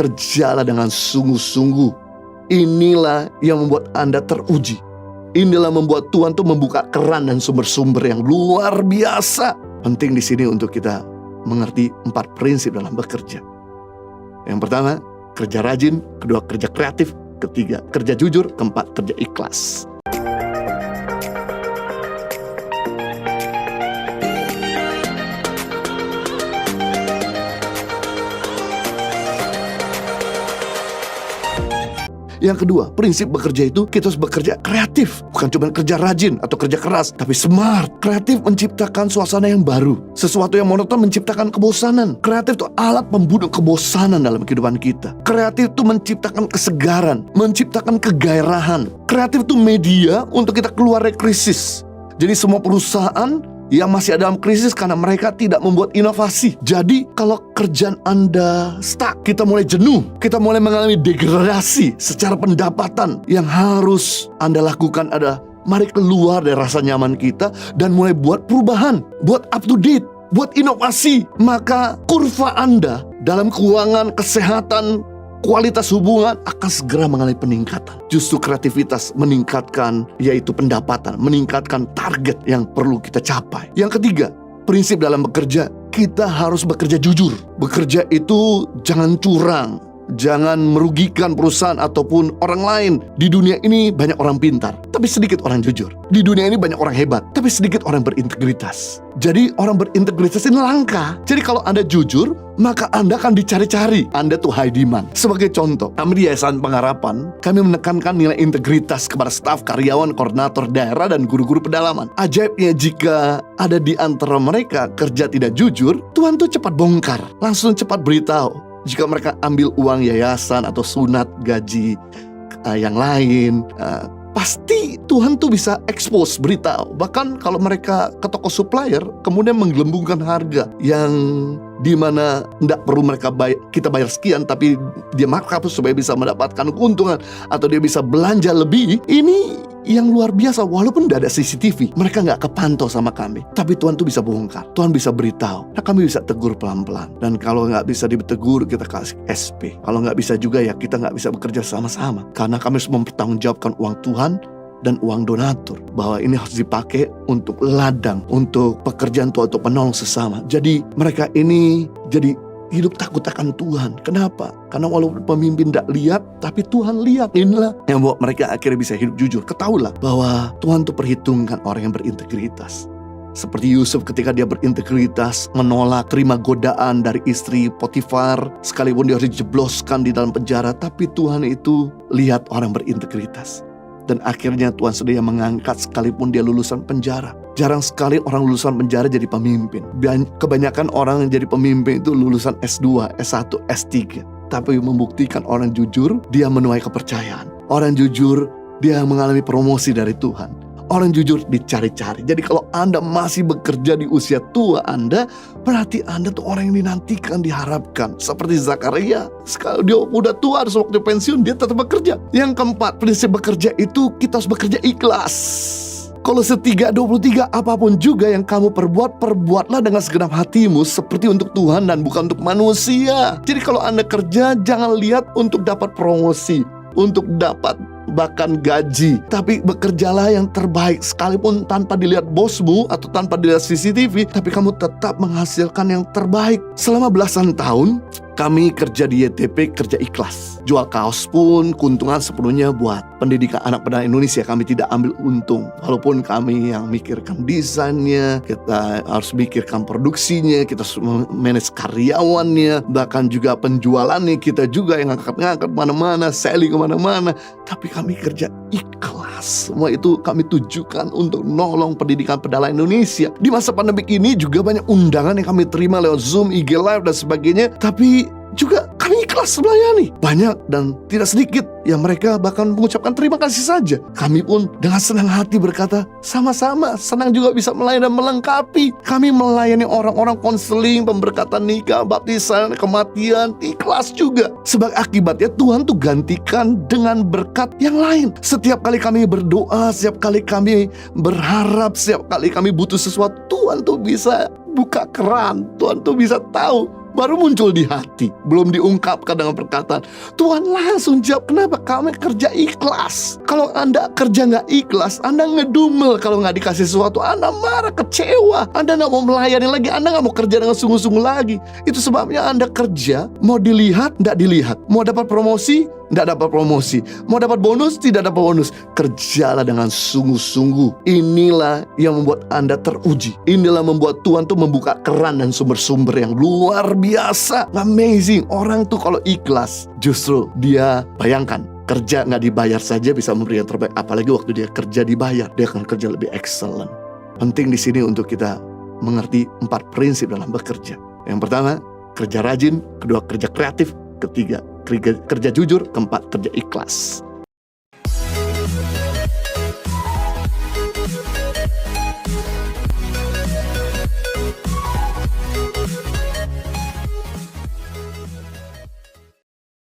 Kerjalah dengan sungguh-sungguh. Inilah yang membuat Anda teruji. Inilah membuat Tuhan tuh membuka keran dan sumber-sumber yang luar biasa. Penting di sini untuk kita mengerti 4 prinsip dalam bekerja. Yang pertama, kerja rajin. Kedua, kerja kreatif. Ketiga, kerja jujur. Keempat, kerja ikhlas. Yang kedua, prinsip bekerja itu kita harus bekerja kreatif. Bukan cuma kerja rajin atau kerja keras, tapi smart. Kreatif menciptakan suasana yang baru. Sesuatu yang monoton menciptakan kebosanan. Kreatif itu alat pembunuh kebosanan dalam kehidupan kita. Kreatif itu menciptakan kesegaran, menciptakan kegairahan. Kreatif itu media untuk kita keluar dari krisis. Jadi semua perusahaan yang masih ada dalam krisis karena mereka tidak membuat inovasi. Jadi kalau kerjaan Anda stuck, kita mulai jenuh, kita mulai mengalami degradasi secara pendapatan. Yang harus Anda lakukan adalah mari keluar dari rasa nyaman kita dan mulai buat perubahan, buat up to date, buat inovasi. Maka kurva Anda dalam keuangan, kesehatan, kualitas hubungan akan segera mengalami peningkatan. Justru kreativitas meningkatkan, yaitu pendapatan, meningkatkan target yang perlu kita capai. Yang ketiga, prinsip dalam bekerja, kita harus bekerja jujur. Bekerja itu jangan curang, jangan merugikan perusahaan ataupun orang lain. Di dunia ini banyak orang pintar, tapi sedikit orang jujur. Di dunia ini banyak orang hebat, tapi sedikit orang berintegritas. Jadi orang berintegritas ini langka. Jadi kalau Anda jujur, maka Anda akan dicari-cari. Anda tuh high demand. Sebagai contoh, kami di Yayasan Pengharapan, kami menekankan nilai integritas kepada staf, karyawan, koordinator daerah, dan guru-guru pedalaman. Ajaibnya jika ada di antara mereka kerja tidak jujur, Tuhan tuh cepat bongkar, langsung cepat beritahu. Jika mereka ambil uang yayasan atau sunat gaji yang lain, pasti Tuhan tuh bisa expose, beritahu. Bahkan kalau mereka ke toko supplier, kemudian menggelembungkan harga yang dimana tidak perlu kita bayar sekian, tapi dia markup supaya bisa mendapatkan keuntungan atau dia bisa belanja lebih. Ini yang luar biasa. Walaupun tidak ada CCTV, mereka nggak kepantau sama kami, tapi Tuhan tuh bisa bongkar, Tuhan bisa beritahu. Nah, kami bisa tegur pelan-pelan. Dan kalau nggak bisa ditegur, kita kasih SP. Kalau nggak bisa juga, ya kita nggak bisa bekerja sama-sama, karena kami harus mempertanggungjawabkan uang Tuhan dan uang donatur, bahwa ini harus dipakai untuk ladang, untuk pekerjaan Tuhan, untuk menolong sesama. Jadi mereka ini jadi hidup takut akan Tuhan. Kenapa? Karena walaupun pemimpin tidak lihat, tapi Tuhan lihat. Inilah yang membuat mereka akhirnya bisa hidup jujur. Ketahuilah bahwa Tuhan itu perhitungkan orang yang berintegritas. Seperti Yusuf ketika dia berintegritas, menolak terima godaan dari istri Potifar, sekalipun dia harus dijebloskan di dalam penjara, tapi Tuhan itu lihat orang berintegritas. Dan akhirnya Tuhan sedia mengangkat sekalipun dia lulusan penjara. Jarang sekali orang lulusan penjara jadi pemimpin. Kebanyakan orang yang jadi pemimpin itu lulusan S2, S1, S3. Tapi membuktikan orang jujur, dia menuai kepercayaan. Orang jujur, dia mengalami promosi dari Tuhan. Orang jujur dicari-cari. Jadi kalau Anda masih bekerja di usia tua Anda, berarti Anda tuh orang yang dinantikan, diharapkan. Seperti Zakaria, sekali dia udah tua, harus waktu pensiun, dia tetap bekerja. Yang keempat, prinsip bekerja itu kita harus bekerja ikhlas. Kolose 3:23, apapun juga yang kamu perbuat, perbuatlah dengan segenap hatimu seperti untuk Tuhan dan bukan untuk manusia. Jadi kalau Anda kerja, jangan lihat untuk dapat promosi, untuk dapat bahkan gaji, tapi bekerjalah yang terbaik. Sekalipun tanpa dilihat bosmu atau tanpa dilihat CCTV, tapi kamu tetap menghasilkan yang terbaik. Selama belasan tahun kami kerja di YTP, kerja ikhlas. Jual kaos pun keuntungan sepenuhnya buat pendidikan anak pedana Indonesia. Kami tidak ambil untung. Walaupun kami yang mikirkan desainnya, kita harus mikirkan produksinya, kita harus manage karyawannya, bahkan juga penjualannya kita juga yang ngangkat-ngangkat mana-mana, selling kemana-mana. Tapi kami kerja ikhlas. Semua itu kami tujukan untuk nolong pendidikan pedana Indonesia. Di masa pandemik ini juga banyak undangan yang kami terima lewat Zoom, IG Live dan sebagainya. Tapi juga kami ikhlas melayani. Banyak dan tidak sedikit yang mereka bahkan mengucapkan terima kasih saja. Kami pun dengan senang hati berkata, sama-sama, senang juga bisa melayani dan melengkapi. Kami melayani orang-orang konseling, pemberkatan nikah, baptisan, kematian, ikhlas juga. Sebagai akibatnya Tuhan tuh gantikan dengan berkat yang lain. Setiap kali kami berdoa, setiap kali kami berharap, setiap kali kami butuh sesuatu, Tuhan tuh bisa buka keran. Tuhan tuh bisa tahu baru muncul di hati, belum diungkapkan dengan perkataan. Tuhan langsung jawab, kenapa kamu kerja ikhlas? Kalau Anda kerja nggak ikhlas, Anda ngedumel. Kalau nggak dikasih sesuatu, Anda marah, kecewa. Anda nggak mau melayani lagi, Anda nggak mau kerja dengan sungguh-sungguh lagi. Itu sebabnya Anda kerja, mau dilihat, nggak dilihat. Mau dapat promosi, nggak dapat promosi. Mau dapat bonus, tidak dapat bonus. Kerjalah dengan sungguh-sungguh. Inilah yang membuat Anda teruji. Inilah membuat Tuhan tuh membuka keran dan sumber-sumber yang luar biasa. Amazing. Orang tuh kalau ikhlas, justru dia, bayangkan, kerja nggak dibayar saja bisa memberi yang terbaik. Apalagi waktu dia kerja dibayar, dia akan kerja lebih excellent. Penting di sini untuk kita mengerti 4 prinsip dalam bekerja. Yang pertama, kerja rajin. Kedua, kerja kreatif. Ketiga, kerja jujur. Keempat, kerja ikhlas.